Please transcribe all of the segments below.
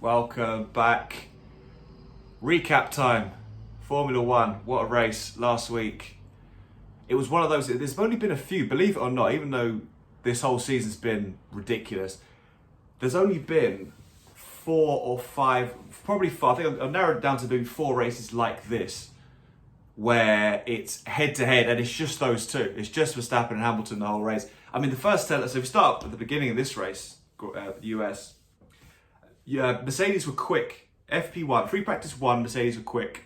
Welcome back. Recap time. Formula One. What a race last week. It was one of those, there's only been a few, believe it or not, even though this whole season's been ridiculous, there's only been 4 or 5, probably 5, I think I've narrowed it down to maybe 4 races like this, where it's head to head and it's just those two. It's just Verstappen and Hamilton the whole race. I mean, the first so if we start at the beginning of this race, US, Mercedes were quick. FP1, free practice 1, Mercedes were quick.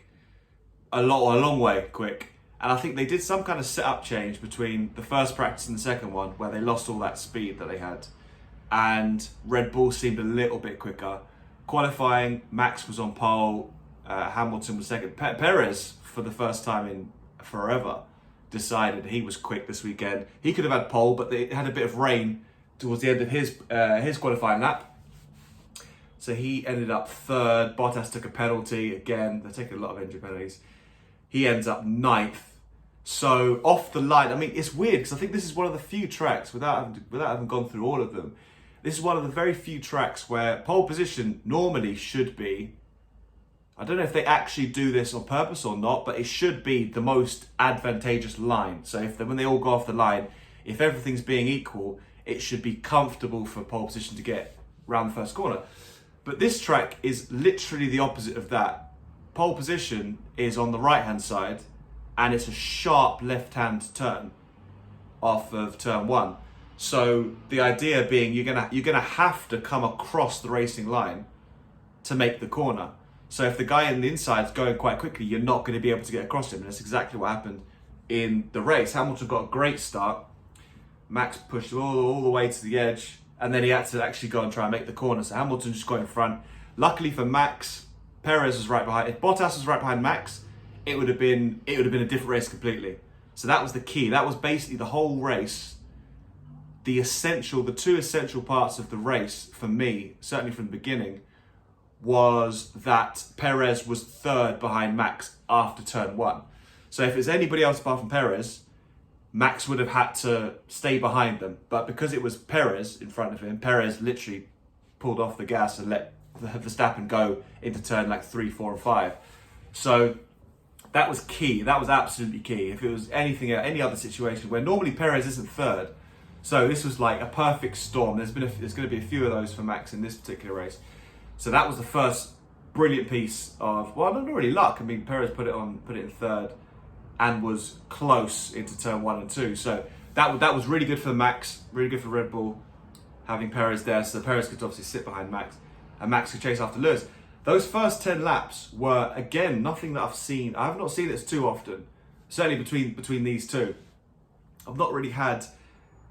A long way quick. And I think they did some kind of setup change between the first practice and the second one, where they lost all that speed that they had. And Red Bull seemed a little bit quicker. Qualifying, Max was on pole, Hamilton was second. Perez, for the first time in forever, decided he was quick this weekend. He could have had pole, but they had a bit of rain towards the end of his qualifying lap. So he ended up third. Bottas took a penalty. Again, they're taking a lot of injury penalties. He ends up 9th. So off the line, I mean, it's weird because I think this is one of the few tracks, without having gone through all of them, this is one of the very few tracks where pole position normally should be, I don't know if they actually do this on purpose or not, but it should be the most advantageous line. So when they all go off the line, if everything's being equal, it should be comfortable for pole position to get round the first corner. But this track is literally the opposite of that. Pole position is on the right-hand side, and it's a sharp left-hand turn off of turn 1. So the idea being you're gonna have to come across the racing line to make the corner. So if the guy on the inside is going quite quickly, you're not going to be able to get across him. And that's exactly what happened in the race. Hamilton got a great start. Max pushed all the way to the edge, and then he had to actually go and try and make the corner. So Hamilton just got in front. Luckily for Max, Perez was right behind. If Bottas was right behind Max, it would have been a different race completely. So that was the key. That was basically the whole race. The two essential parts of the race for me, certainly from the beginning, was that Perez was third behind Max after turn 1. So if it's anybody else apart from Perez, Max would have had to stay behind them. But because it was Perez in front of him, Perez literally pulled off the gas and let Verstappen go into turn like 3, 4, and 5. So that was key. That was absolutely key. If it was any other situation where normally Perez isn't third, so this was like a perfect storm. There's going to be a few of those for Max in this particular race. So that was the first brilliant piece of, well, not really luck. I mean, Perez put it in third and was close into turn 1 and 2. So that was really good for Max, really good for Red Bull, having Perez there. So Perez could obviously sit behind Max, and Max could chase after Lewis. Those first 10 laps were, again, nothing that I've seen. I have not seen this too often, certainly between these two. I've not really had,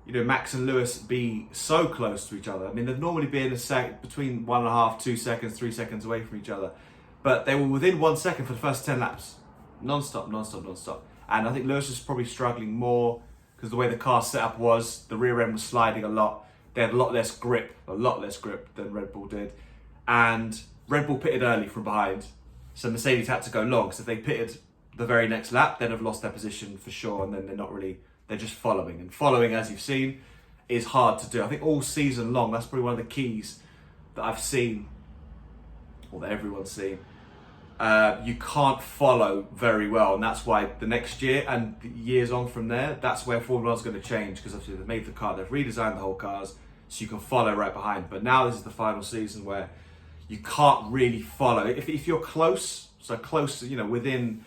Max and Lewis be so close to each other. I mean, they've normally been between 1.5, 2 seconds, 3 seconds away from each other. But they were within 1 second for the first 10 laps. Non-stop. And I think Lewis was probably struggling more because the way the car setup was, the rear end was sliding a lot. They had a lot less grip than Red Bull did. And Red Bull pitted early from behind. So Mercedes had to go long. So if they pitted the very next lap, they'd have lost their position for sure. And then they're just following. And following, as you've seen, is hard to do. I think all season long, that's probably one of the keys that I've seen, or that everyone's seen. You can't follow very well, and that's why the next year and the years on from there, that's where Formula One's going to change, because obviously they've made the car, they've redesigned the whole cars, so you can follow right behind. But now this is the final season where you can't really follow. If you're close, within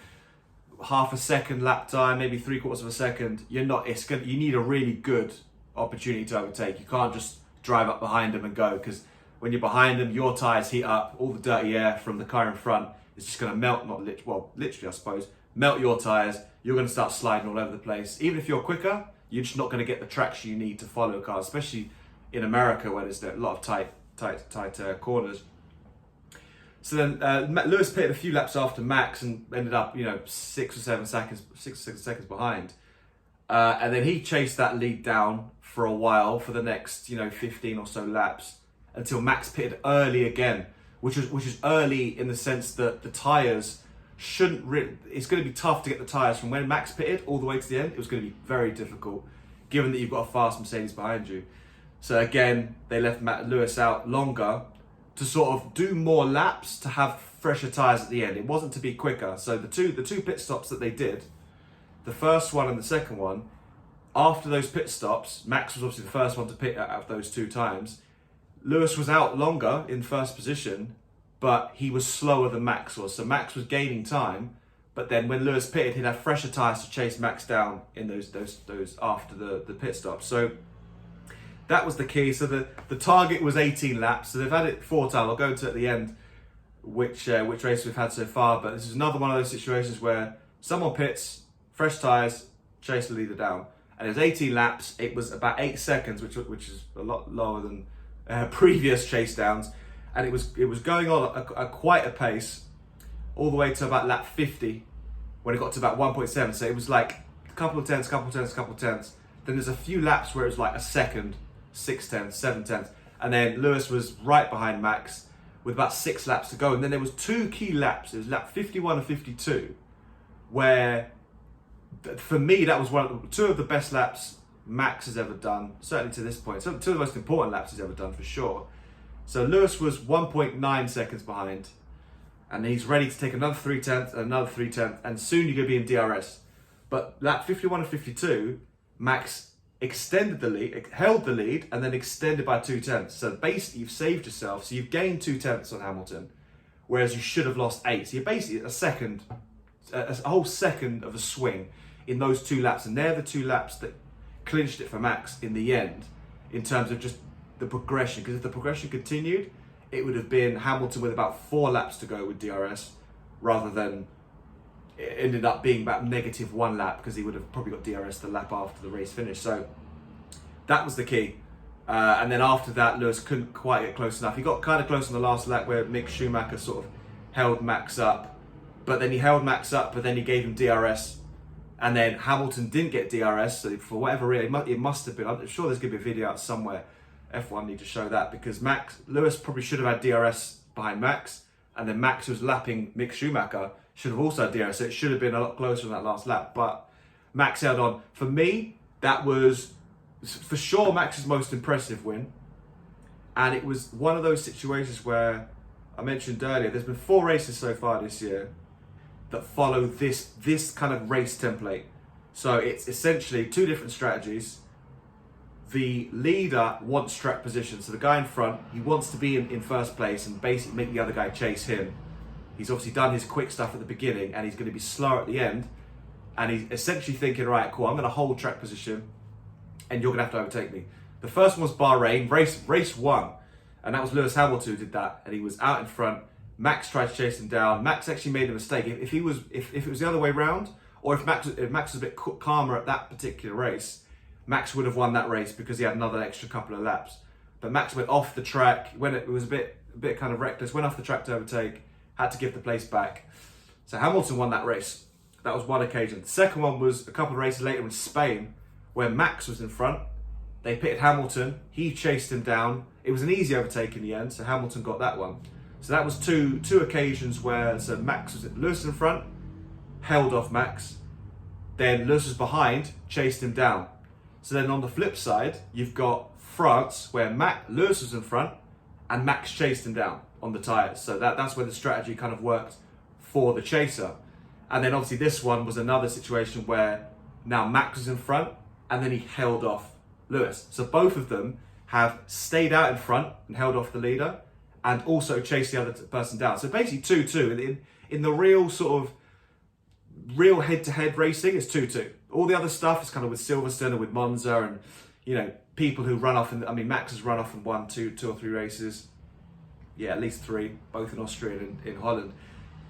half a second lap time, maybe 3/4 of a second, you need a really good opportunity to overtake. You can't just drive up behind them and go, because when you're behind them, your tyres heat up, all the dirty air from the car in front is just going to melt, literally I suppose, melt your tyres. You're going to start sliding all over the place. Even if you're quicker, you're just not going to get the traction you need to follow cars, especially in America where there's a lot of tight corners. So then Lewis pitted a few laps after Max and ended up, 6 or 7 seconds behind. And then he chased that lead down for a while for the next, 15 or so laps until Max pitted early again, which is early in the sense that the tyres shouldn't really, it's going to be tough to get the tyres from when Max pitted all the way to the end. It was going to be very difficult given that you've got a fast Mercedes behind you. So again, they left Lewis out longer to sort of do more laps to have fresher tyres at the end. It wasn't to be quicker. So the two pit stops that they did, the first one and the second one, after those pit stops, Max was obviously the first one to pit out of those 2 times. Lewis was out longer in first position, but he was slower than Max was. So Max was gaining time, but then when Lewis pitted, he'd have fresher tyres to chase Max down in those after the pit stop. So that was the key. So the target was 18 laps. So they've had it 4 times. I'll go into at the end which race we've had so far. But this is another one of those situations where someone pits, fresh tyres, chase the leader down. And it was 18 laps. It was about 8 seconds, which is a lot lower than previous chase downs. And it was going on at quite a pace all the way to about lap 50 when it got to about 1.7. So it was like a couple of tenths. Then there's a few laps where it was like a second, 6 tenths, 7 tenths. And then Lewis was right behind Max with about 6 laps to go. And then there was 2 key laps. It was lap 51 and 52 where, for me, that was 2 of the best laps Max has ever done, certainly to this point. So 2 of the most important laps he's ever done for sure. So Lewis was 1.9 seconds behind, and he's ready to take another 3 tenths, another 3 tenths, and soon you're going to be in DRS. But lap 51 and 52, Max extended the lead, held the lead, and then extended by 2 tenths. So basically, you've saved yourself. So you've gained 2 tenths on Hamilton, whereas you should have lost 8. So you're basically a whole second of a swing in those 2 laps, and they're the 2 laps that clinched it for Max in the end in terms of just the progression. Because if the progression continued, it would have been Hamilton with about 4 laps to go with DRS, rather than it ended up being about -1 lap, because he would have probably got DRS the lap after the race finished. So that was the key. And then after that, Lewis couldn't quite get close enough. He got kind of close on the last lap where Mick Schumacher sort of held Max up, but then he held Max up, but then he gave him DRS. And then Hamilton didn't get DRS, so for whatever reason, it must have been, I'm sure there's going to be a video out somewhere, F1 need to show that, because Lewis probably should have had DRS behind Max, and then Max, who was lapping Mick Schumacher, should have also had DRS, so it should have been a lot closer on that last lap, but Max held on. For me, that was, for sure, Max's most impressive win, and it was one of those situations where, I mentioned earlier, there's been 4 races so far this year that follow this kind of race template. So it's essentially 2 different strategies. The leader wants track position. So the guy in front, he wants to be in first place and basically make the other guy chase him. He's obviously done his quick stuff at the beginning, and he's going to be slower at the end. And he's essentially thinking, right, cool, I'm going to hold track position and you're going to have to overtake me. The first one was Bahrain, race 1. And that was Lewis Hamilton who did that. And he was out in front. Max tried to chase him down. Max actually made a mistake. If it was the other way round, or if Max was a bit calmer at that particular race, Max would have won that race because he had another extra couple of laps. But Max went off the track when it was a bit kind of reckless. Went off the track to overtake, had to give the place back. So Hamilton won that race. That was one occasion. The second one was a couple of races later in Spain, where Max was in front. They pitted Hamilton. He chased him down. It was an easy overtake in the end, so Hamilton got that one. So that was two occasions where Lewis in front, held off Max. Then Lewis was behind, chased him down. So then on the flip side, you've got France, where Lewis was in front and Max chased him down on the tyres. So that's where the strategy kind of worked for the chaser. And then obviously this one was another situation where now Max was in front and then he held off Lewis. So both of them have stayed out in front and held off the leader, and also chase the other person down. So basically 2-2. In the real sort of real head-to-head racing, it's 2-2. All the other stuff is kind of with Silverstone or with Monza, and people who run off. Max has run off and won two or three races. Yeah, at least 3, both in Austria and in Holland.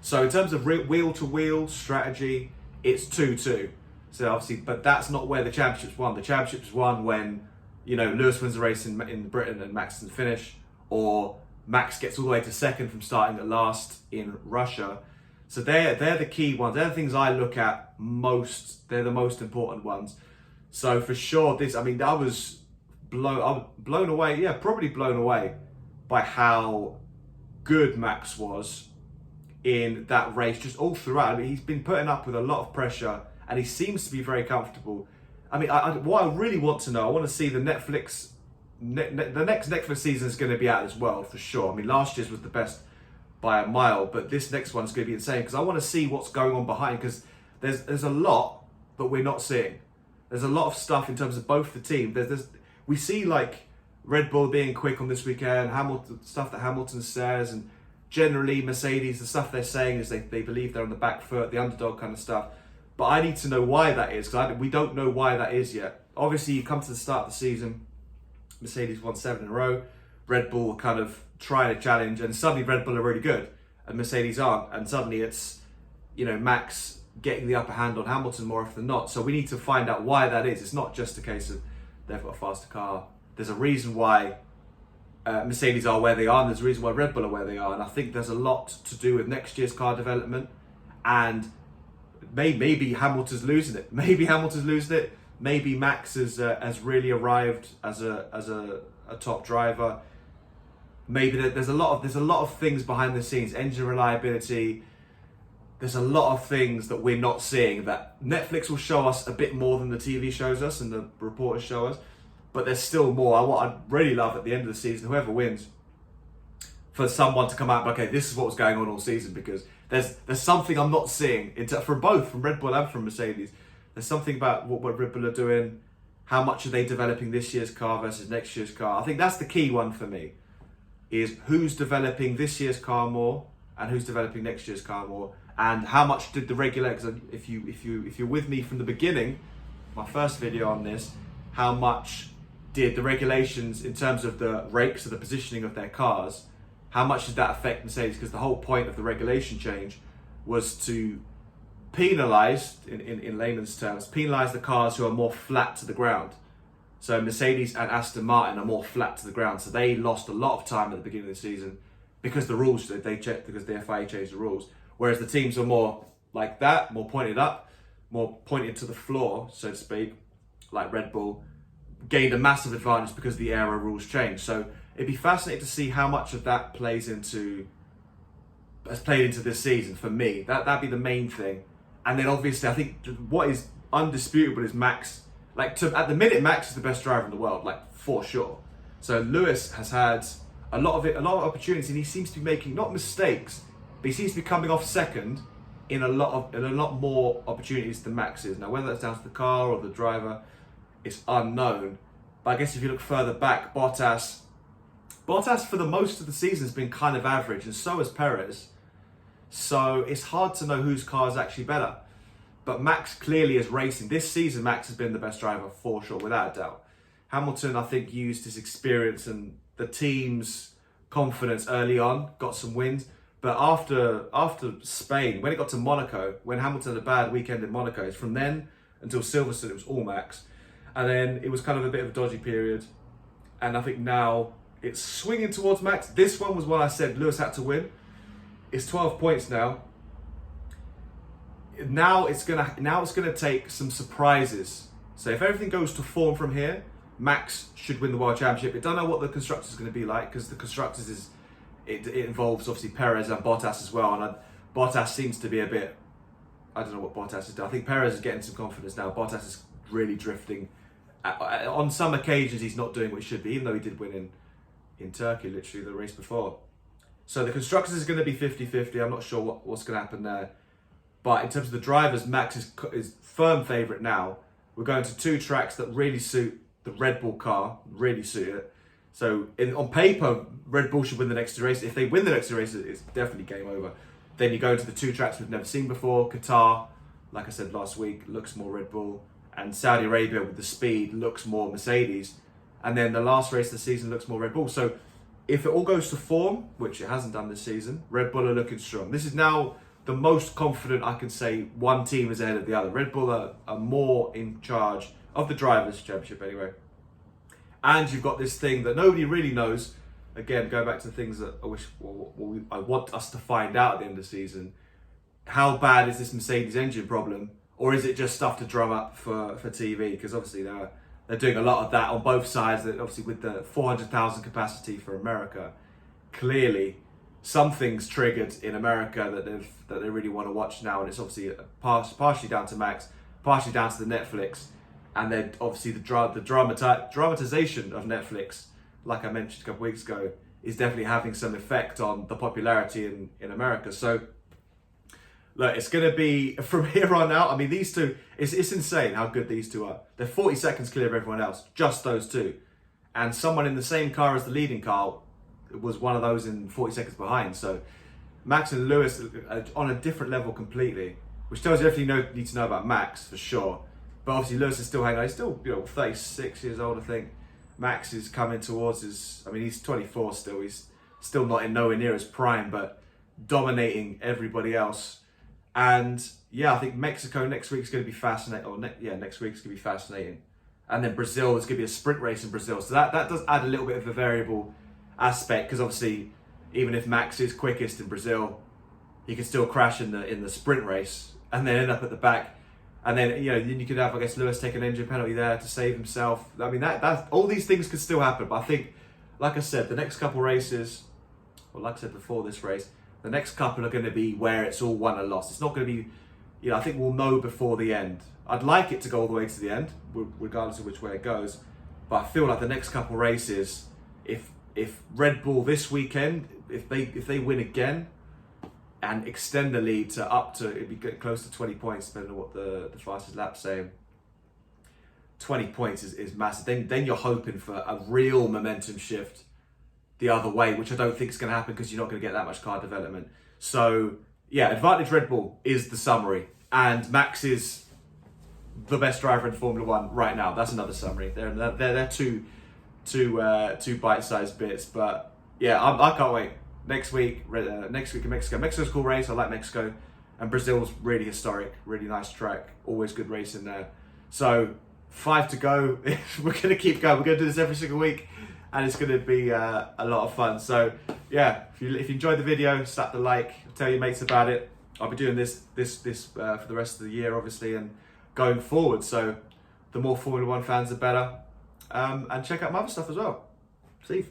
So in terms of wheel-to-wheel strategy, it's 2-2. So obviously, but that's not where the championship's won. The championship's won when Lewis wins a race in Britain and Max doesn't finish, or Max gets all the way to second from starting at last in Russia. So they're the key ones. They're the things I look at most. They're the most important ones. So for sure, I was blown away. Yeah, probably blown away by how good Max was in that race, just all throughout. He's been putting up with a lot of pressure, and he seems to be very comfortable. What I really want to know, I want to see the Netflix the next Netflix season is going to be out as well, for sure. I mean, last year's was the best by a mile, but this next one's going to be insane because I want to see what's going on behind, because there's a lot that we're not seeing. There's a lot of stuff in terms of both the team. We see like Red Bull being quick on this weekend, Hamilton, stuff that Hamilton says, and generally Mercedes, the stuff they're saying is they believe they're on the back foot, the underdog kind of stuff. But I need to know why that is, because we don't know why that is yet. Obviously, you come to the start of the season, Mercedes won 7 in a row, Red Bull kind of trying to challenge, and suddenly Red Bull are really good, and Mercedes aren't, and suddenly it's, Max getting the upper hand on Hamilton more often than not. So we need to find out why that is. It's not just a case of they've got a faster car. There's a reason why Mercedes are where they are, and there's a reason why Red Bull are where they are, and I think there's a lot to do with next year's car development, and maybe Hamilton's losing it. Maybe Max has really arrived as a top driver. Maybe there's a lot of things behind the scenes, engine reliability. There's a lot of things that we're not seeing that Netflix will show us a bit more than the TV shows us and the reporters show us. But there's still more. What I'd really love at the end of the season, whoever wins, for someone to come out and, okay, this is what was going on all season, because there's something I'm not seeing from Red Bull and from Mercedes. There's something about what Red Bull are doing. How much are they developing this year's car versus next year's car? I think that's the key one for me, is who's developing this year's car more and who's developing next year's car more, and how much did the regulators, if you're with me from the beginning, my first video on this, how much did the regulations in terms of the rakes or the positioning of their cars, how much did that affect Mercedes? Because the whole point of the regulation change was to penalise, in layman's terms, penalise the cars who are more flat to the ground. So Mercedes and Aston Martin are more flat to the ground, so they lost a lot of time at the beginning of the season because the rules they checked, because the FIA changed the rules. Whereas the teams are more like that, more pointed up, more pointed to the floor, so to speak, like Red Bull, gained a massive advantage because the aero rules changed. So it'd be fascinating to see how much of that has played into this season for me. That'd be the main thing. And then obviously I think what is undisputable is Max. At the minute, Max is the best driver in the world, for sure. So Lewis has had a lot of opportunities, and he seems to be making not mistakes, but he seems to be coming off second in a lot more opportunities than Max is. Now, whether that's down to the car or the driver, it's unknown. But I guess if you look further back, Bottas for the most of the season has been kind of average, and so has Perez. So it's hard to know whose car is actually better. But Max clearly is racing. This season, Max has been the best driver for sure, without a doubt. Hamilton, I think, used his experience and the team's confidence early on, got some wins. But after Spain, when it got to Monaco, when Hamilton had a bad weekend in Monaco, it's from then until Silverstone, it was all Max. And then it was kind of a bit of a dodgy period. And I think now it's swinging towards Max. This one was what I said Lewis had to win. It's 12 points now. Now it's gonna take some surprises. So if everything goes to form from here, Max should win the World Championship. I don't know what the Constructors is going to be like, because the Constructors it involves obviously Perez and Bottas as well, and Bottas seems to be a bit, I don't know what Bottas is doing. I think Perez is getting some confidence now. Bottas is really drifting. On some occasions he's not doing what he should be, even though he did win in Turkey, literally the race before. So the Constructors is going to be 50-50. I'm not sure what's going to happen there. But in terms of the drivers, Max is firm favourite now. We're going to 2 tracks that really suit the Red Bull car, really suit it. So on paper, Red Bull should win the next 2 races. If they win the next 2 races, it's definitely game over. Then you go into the 2 tracks we've never seen before. Qatar, like I said last week, looks more Red Bull. And Saudi Arabia with the speed looks more Mercedes. And then the last race of the season looks more Red Bull. So if it all goes to form, which it hasn't done this season, Red Bull are looking strong. This is now the most confident I can say one team is ahead of the other. Red Bull are more in charge of the Drivers' Championship anyway. And you've got this thing that nobody really knows. Again, going back to the things that I want us to find out at the end of the season. How bad is this Mercedes engine problem? Or is it just stuff to drum up for TV? Because obviously they're doing a lot of that on both sides. That obviously with the 400,000 capacity for America, clearly something's triggered in America that they really want to watch now, and it's obviously partially down to Max, partially down to the Netflix, And then obviously the dramatization of Netflix, like I mentioned a couple weeks ago, is definitely having some effect on the popularity in America. So look, it's going to be, from here on out, I mean, these two, it's insane how good these two are. They're 40 seconds clear of everyone else, just those two. And someone in the same car as the leading car was one of those in 40 seconds behind. So Max and Lewis are on a different level completely, which tells you everything you need to know about Max, for sure. But obviously Lewis is still hanging on. He's still 36 years old, I think. Max is coming towards his, I mean, he's 24 still. He's still not in nowhere near his prime, but dominating everybody else. And yeah, I think Mexico next week is going to be fascinating. Next week is going to be fascinating. And then Brazil, there's going to be a sprint race in Brazil. So that does add a little bit of a variable aspect, because obviously, even if Max is quickest in Brazil, he can still crash in the sprint race and then end up at the back. And then, then you could have, I guess, Lewis take an engine penalty there to save himself. I mean, that all these things could still happen. But I think, like I said, the next couple races, well, like I said before this race, the next couple are going to be where it's all won or lost. It's not going to be, I think we'll know before the end. I'd like it to go all the way to the end, regardless of which way it goes. But I feel like the next couple races, if Red Bull this weekend, if they win again, and extend the lead it'd be close to 20 points, depending on what the fastest lap saying. 20 points is massive. Then you're hoping for a real momentum shift the other way, which I don't think is going to happen, because you're not going to get that much car development. So yeah, advantage Red Bull is the summary, and Max is the best driver in Formula One right now. That's another summary. They're two bite-sized bits, but yeah, I can't wait. Next week in Mexico. Mexico's a cool race. I like Mexico. And Brazil's really historic, really nice track. Always good racing there. So 5 to go. We're going to keep going. We're going to do this every single week, and it's going to be a lot of fun. So yeah, if you enjoyed the video, slap the like, tell your mates about it. I'll be doing this for the rest of the year, obviously, and going forward. So the more Formula One fans, the better. And check out my other stuff as well. See you.